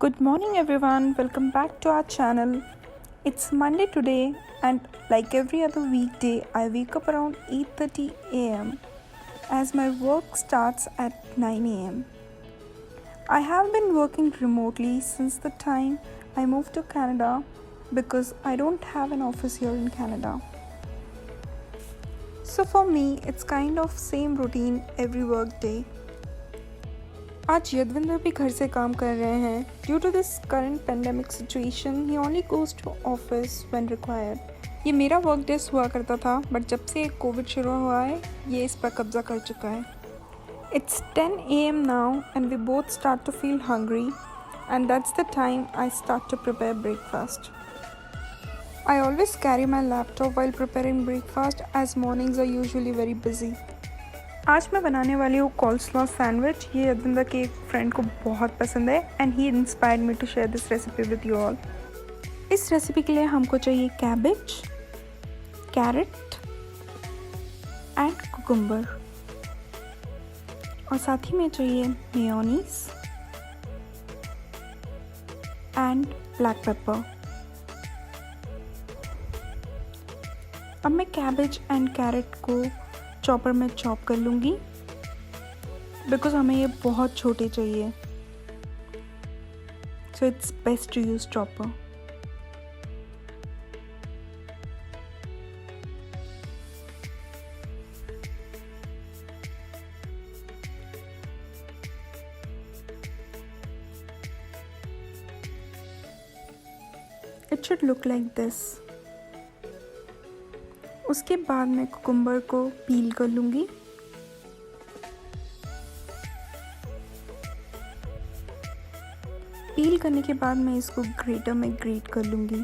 Good morning everyone, welcome back to our channel. It's Monday today and like every other weekday I wake up around 8:30 am as my work starts at 9 am. I have been working remotely since the time I moved to Canada because I don't have an office here in Canada. So for me it's kind of same routine every work day. आज यदविंदर भी घर से काम कर रहे हैं. Due to this current pandemic situation he only goes to office when required. ये मेरा वर्क डेज हुआ करता था बट जब से कोविड शुरू हुआ है ये इस पर कब्जा कर चुका है. It's 10 am now and we both start to feel hungry and that's the time I start to prepare breakfast. I always carry my laptop while preparing breakfast as mornings are usually very busy. आज मैं बनाने वाली हूँ कोल्स्लॉ sandwich. ये यदविंदर के एक friend को बहुत पसंद है and he inspired me to share this recipe with you all. इस रेसिपी के लिए हमको चाहिए कैबेज, कैरेट एंड कुकुम्बर और साथ ही में चाहिए मेयोनीज एंड ब्लैक पेपर. अब मैं कैबेज एंड कैरेट को चॉपर में चॉप कर लूँगी बिकॉज हमें ये बहुत छोटे चाहिए. So it's best to use chopper. It should look like this. उसके बाद मैं कुकुम्बर को पील कर लूँगी. पील करने के बाद मैं इसको ग्रेटर में ग्रेट कर लूँगी.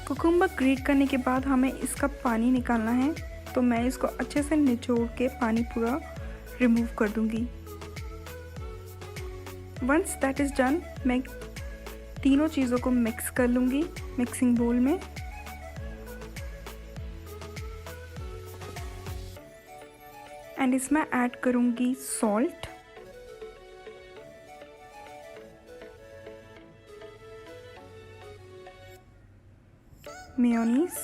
कुकुम्बर ग्रेट करने के बाद हमें इसका पानी निकालना है तो मैं इसको अच्छे से निचोड़ के पानी पूरा रिमूव कर दूंगी. वंस दैट इज़ डन मैं तीनों चीज़ों को मिक्स कर लूँगी मिक्सिंग बोल में. एंड इसमें ऐड करूँगी salt, mayonnaise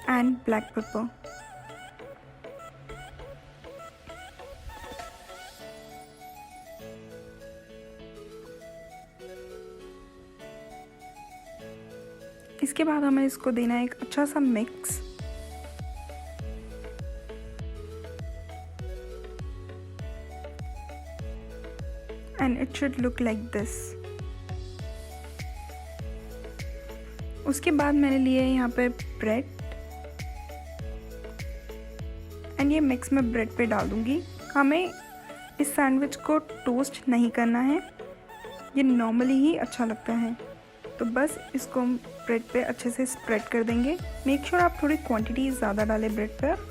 and black pepper. इसके बाद हमें इसको देना है एक अच्छा सा mix. And it should look like this. उसके बाद मैंने लिए यहाँ पे ब्रेड एंड ये मिक्स में ब्रेड पे डाल दूँगी. हमें इस सैंडविच को टोस्ट नहीं करना है, ये नॉर्मली ही अच्छा लगता है. तो बस इसको हम ब्रेड पे अच्छे से स्प्रेड कर देंगे. मेक श्योर आप थोड़ी क्वांटिटी ज़्यादा डालें ब्रेड पर.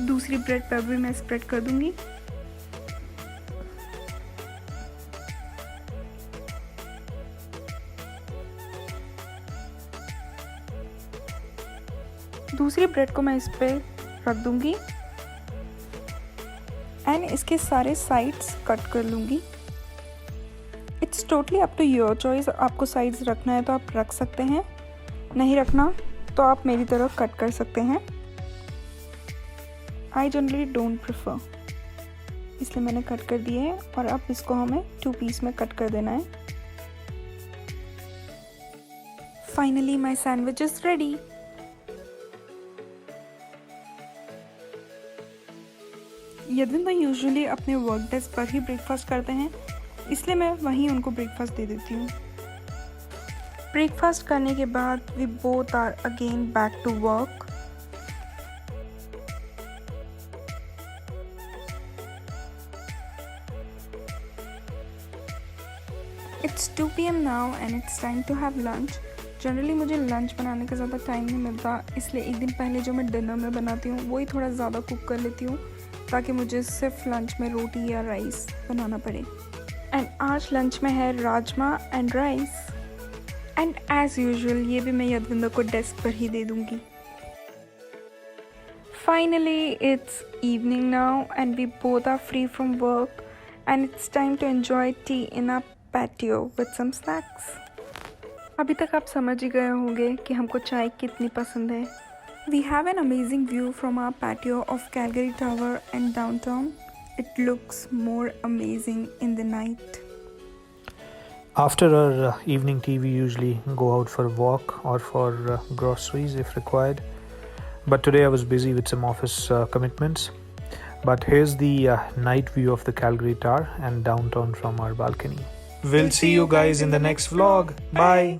दूसरी ब्रेड पर भी मैं स्प्रेड कर दूंगी. दूसरी ब्रेड को मैं इस पे रख दूंगी एंड इसके सारे साइड्स कट कर लूँगी. It's totally up to your choice. आपको साइड्स रखना है तो आप रख सकते हैं, नहीं रखना तो आप मेरी तरफ कट कर सकते हैं. आई जनरली डोंट प्रेफर, इसलिए मैंने कट कर दिए हैं. और अब इसको हमें 2 पीस में कट कर देना है. Finally my sandwich is ready. Yadvinder usually अपने वर्क डेस्क पर ही ब्रेकफास्ट करते हैं इसलिए मैं वहीं उनको ब्रेकफास्ट दे देती हूँ. ब्रेकफास्ट करने के बाद we both are again back to work. It's 2 PM now and it's time to have lunch. Generally मुझे लंच बनाने का ज़्यादा टाइम नहीं मिलता, इसलिए एक दिन पहले जो मैं डिनर में बनाती हूँ वही थोड़ा ज़्यादा कुक कर लेती हूँ ताकि मुझे सिर्फ लंच में रोटी या राइस बनाना पड़े. एंड आज लंच में है rajma and rice. And as usual ये भी मैं यदविंदर को डेस्क पर ही दे दूँगी. Finally, it's evening now and we both are free from work and it's time to enjoy tea in our patio with some snacks. अभी तक आप समझ ही गए होंगे कि हमको चाय कितनी पसंद है. We have an amazing view from our patio of Calgary Tower and downtown. It looks more amazing in the night. After our evening tea, we usually go out for a walk or for groceries if required. But today I was busy with some office commitments. But here's the night view of the Calgary Tower and downtown from our balcony. We'll see you guys in the next vlog. Bye.